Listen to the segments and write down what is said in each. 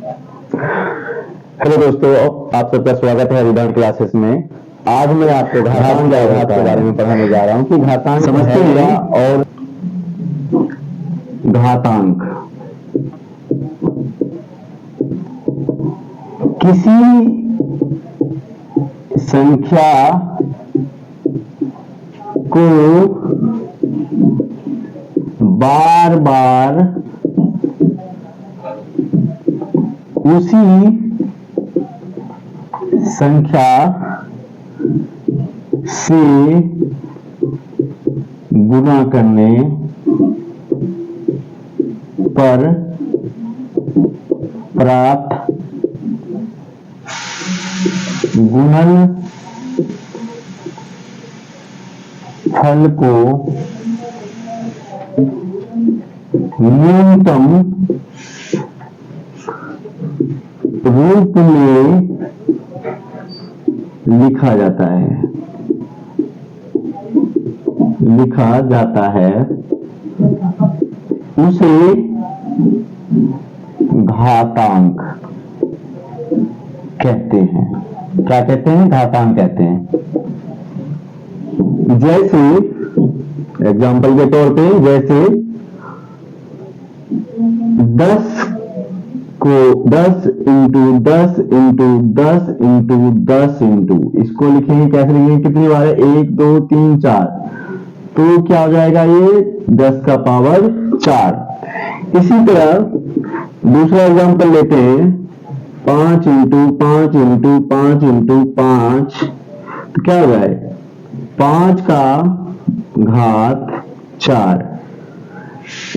Hello दोस्तों, आप सबका स्वागत है हरिदान क्लासेस में। आज मैं आपको घातांक के आघात के बारे में पढ़ाने जा रहा हूँ कि घातांक समझते हैं और घातांक किसी संख्या को बार बार उसी संख्या से गुणा करने पर प्राप्त गुणन फल को न्यूनतम रूप में लिखा जाता है उसे घातांक कहते हैं। क्या कहते हैं? घातांक कहते हैं। जैसे एग्जाम्पल के तौर पे, जैसे 10 को 10 इंटू 10 इंटू 10 इंटू 10 इंटू, इसको लिखेंगे कैसे लिखेंगे? कितनी बार है? 1 2 3 4, तो क्या हो जाएगा? ये 10 का पावर 4। इसी तरह दूसरा एग्जाम्पल लेते हैं, 5 इंटू 5 इंटू 5 इंटू 5, तो क्या हो जाए? 5 का घात 4।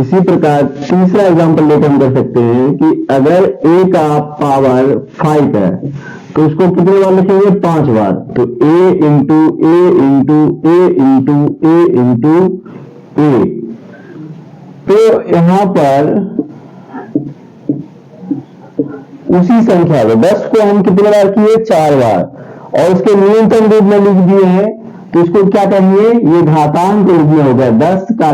इसी प्रकार तीसरा एग्जांपल लेकर हम कर सकते हैं कि अगर a का पावर 5 है तो उसको कितने बार लिखेंगे? 5 बार। तो a into a into a into a into a। तो यहां पर उसी संख्या को 10 को हम कितने बार किए? 4 बार, और उसके न्यूनतम रूप में लिख दिए हैं, तो इसको क्या कहेंगे? ये घातांक रूप में हो गया। 10 का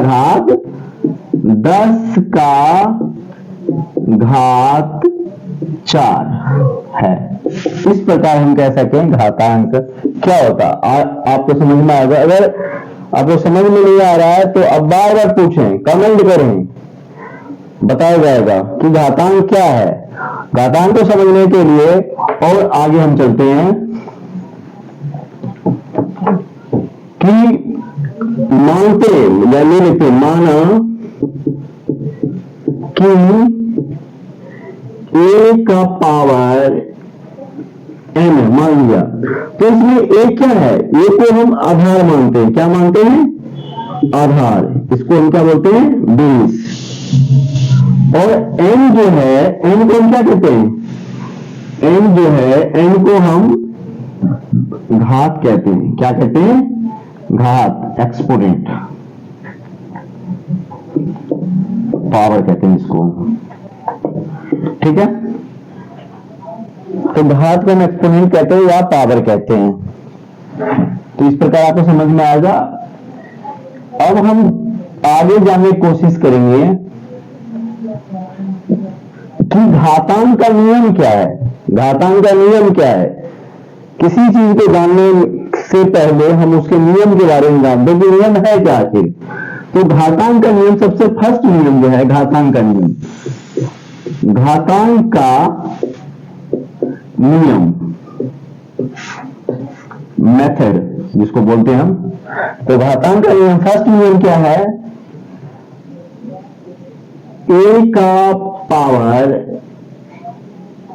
घात 4 है। इस प्रकार हम कह सकते हैं घातांक क्या होता। आपको समझ में आएगा। अगर आपको समझ में नहीं आ रहा है तो अब बार बार पूछें, कमेंट करें, बताया जाएगा कि घातांक क्या है। घातांक को समझने के लिए और आगे हम चलते हैं कि मानते या ले लेते, माना कि a का पावर n मान लिया, तो इसमें a क्या है? a को हम आधार मानते हैं। क्या मानते हैं? आधार। इसको हम क्या बोलते हैं? बेस। और n जो है, n को हम क्या कहते हैं? n जो है, n को हम घात कहते हैं। क्या कहते हैं? घात, एक्सपोनेंट, पावर कहते हैं इसको। ठीक है, तो घात को हम एक्सपोनेंट कहते हैं या पावर कहते हैं। तो इस प्रकार आपको समझ में आएगा। अब हम आगे जाने की कोशिश करेंगे कि घातांक का नियम क्या है। घातांक का नियम क्या है? किसी चीज को जानने से पहले हम उसके नियम के बारे में जानते हैं कि नियम है क्या आखिर। तो घातांक का नियम, सबसे फर्स्ट नियम जो है घातांक का नियम, घातांक का नियम, मेथड जिसको बोलते हैं हम। तो घातांक का नियम, फर्स्ट नियम क्या है? a का पावर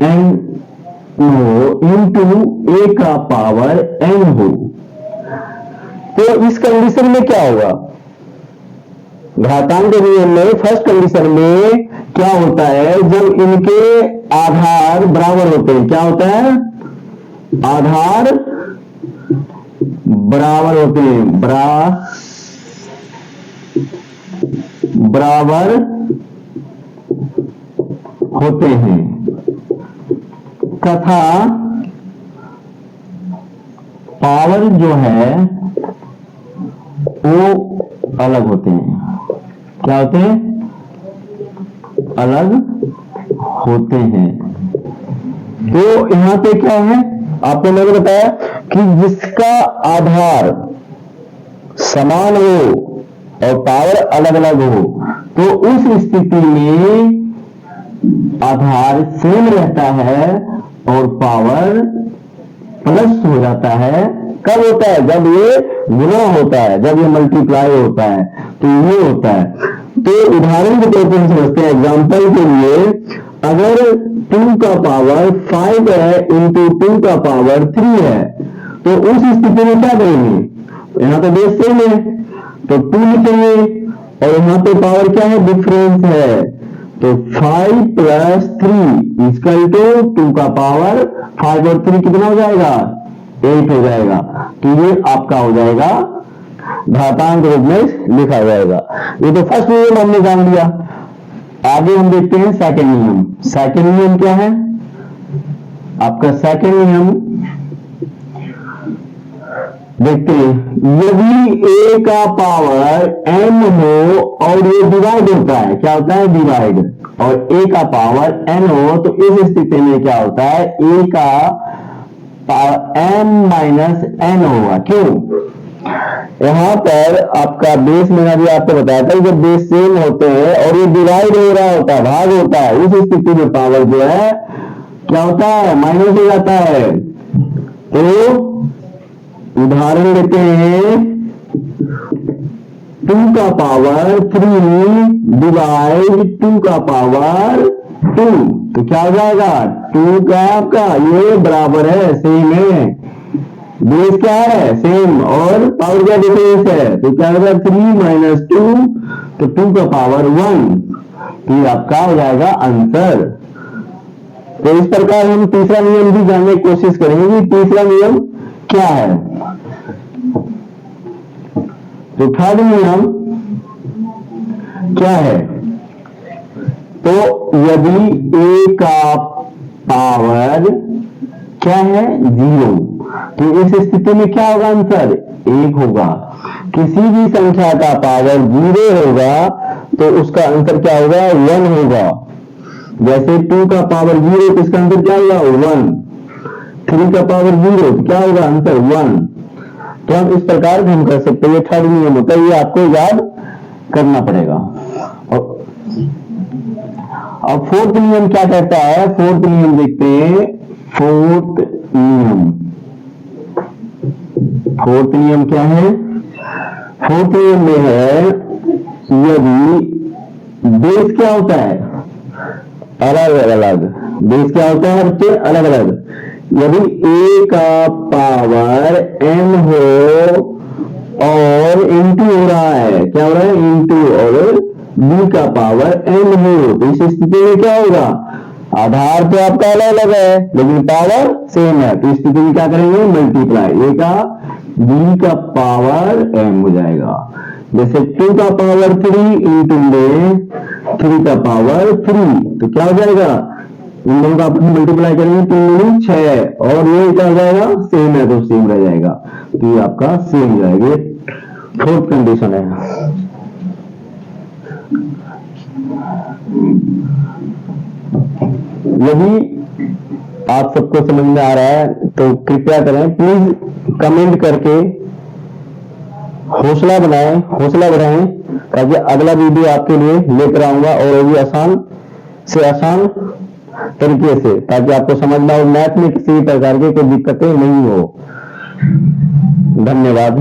n हो इंटू a का पावर n हो। तो इस कंडीशन में क्या होगा? घातांक के नियम में फर्स्ट कंडीशन में क्या होता है? जब इनके आधार बराबर होते हैं। क्या होता है? आधार बराबर होते हैं, बराबर होते हैं तथा पावर जो है वो अलग होते हैं। क्या होते हैं? अलग होते हैं। तो यहां पे क्या है, आपको मैंने बताया कि जिसका आधार समान हो और पावर अलग अलग हो, तो उस स्थिति में आधार सेम रहता है और पावर प्लस हो जाता है। कब होता है? जब ये गुणा होता है, जब ये मल्टीप्लाई होता है, तो ये होता है। तो उदाहरण के तौर पर हम समझते हैं, एग्जांपल के लिए, अगर 2 का पावर 5 है इंटू 2 का पावर 3 है, तो उस स्थिति में क्या करेंगे? यहाँ तो बेस सेम है तो 2 लिखेंगे, और यहाँ पे पावर क्या है? डिफरेंस है। तो 5 प्लस 3 इक्वल टू 2 का पावर 5 और 3 कितना हो जाएगा? 8 हो जाएगा। तो ये आपका हो जाएगा घातांक रूप में लिखा जाएगा। ये तो फर्स्ट नियम हमने जान लिया। आगे हम देखते हैं सेकंड नियम। सेकंड नियम क्या है आपका? सेकंड नियम देखते हैं, यदि a का पावर m हो और ये डिवाइड होता है, क्या होता है? डिवाइड, और a का पावर n हो, तो इस स्थिति में क्या होता है? a का पावर m माइनस n होगा। क्यों? यहां पर आपका बेस मैंने अभी आपको बताया था, जब बेस सेम होते हैं और ये डिवाइड हो रहा होता है, भाग होता है, उस स्थिति में पावर जो है क्या होता है? माइनस हो जाता है। तो उदाहरण लेते हैं, 2 का पावर 3 डिवाइड 2 का पावर 2, तो क्या हो जाएगा? 2 का आपका ये बराबर है, सेम है, बेस क्या है? सेम, और पावर का डिफरेंस है, तो क्या होगा? 3 माइनस 2, तो 2 का पावर 1, तो ये आपका हो जाएगा आंसर। तो इस प्रकार हम तीसरा नियम भी जानने की कोशिश करेंगे कि तीसरा नियम क्या है। तो थर्ड नियम क्या है? तो यदि a का पावर क्या है? 0, तो इस स्थिति में क्या होगा? आंसर 1 होगा। किसी भी संख्या का पावर 0 होगा तो उसका आंसर क्या होगा? 1 होगा। जैसे 2 का पावर 0 तो इसका आंसर क्या होगा? 1। 3 का पावर 0 तो क्या होगा? आंसर 1। तो हम इस प्रकार हम कर सकते हैं। ये थर्ड नियम होता है, ये आपको याद करना पड़ेगा। और फोर्थ नियम क्या कहता है? फोर्थ नियम देखते हैं। फोर्थ नियम क्या है? फोर्थ नियम में है, यदि बेस क्या होता है? अलग अलग। बेस क्या होता है बच्चे? अलग अलग। यदि a का पावर n हो और इंटू हो रहा है, क्या हो रहा है? इंटू, और b का पावर n हो, तो इस स्थिति में क्या होगा? आधार तो आपका अलग अलग है लेकिन पावर सेम है, तो इस स्थिति में क्या करेंगे? मल्टीप्लाई, a का b का पावर m हो जाएगा। जैसे 2 का पावर 3 इंटू में 3 का पावर 3, तो क्या हो जाएगा? इन दोनों का आपस में मल्टीप्लाई करेंगे, 3 दूनी 6, और ये क्या हो जाएगा? सेम है तो सेम रह जाएगा, तो ये आपका सेम जाएगा। फोर्थ कंडीशन है। यदि आप सबको समझ में आ रहा है तो कृपया करें, प्लीज कमेंट करके हौसला बनाएं, हौसला बढ़ाएं, ताकि अगला वीडियो आपके लिए लेकर आऊंगा और वो भी आसान से आसान तरीके से, ताकि आपको समझना हो, मैथ में किसी भी प्रकार की कोई दिक्कतें नहीं हो। धन्यवाद।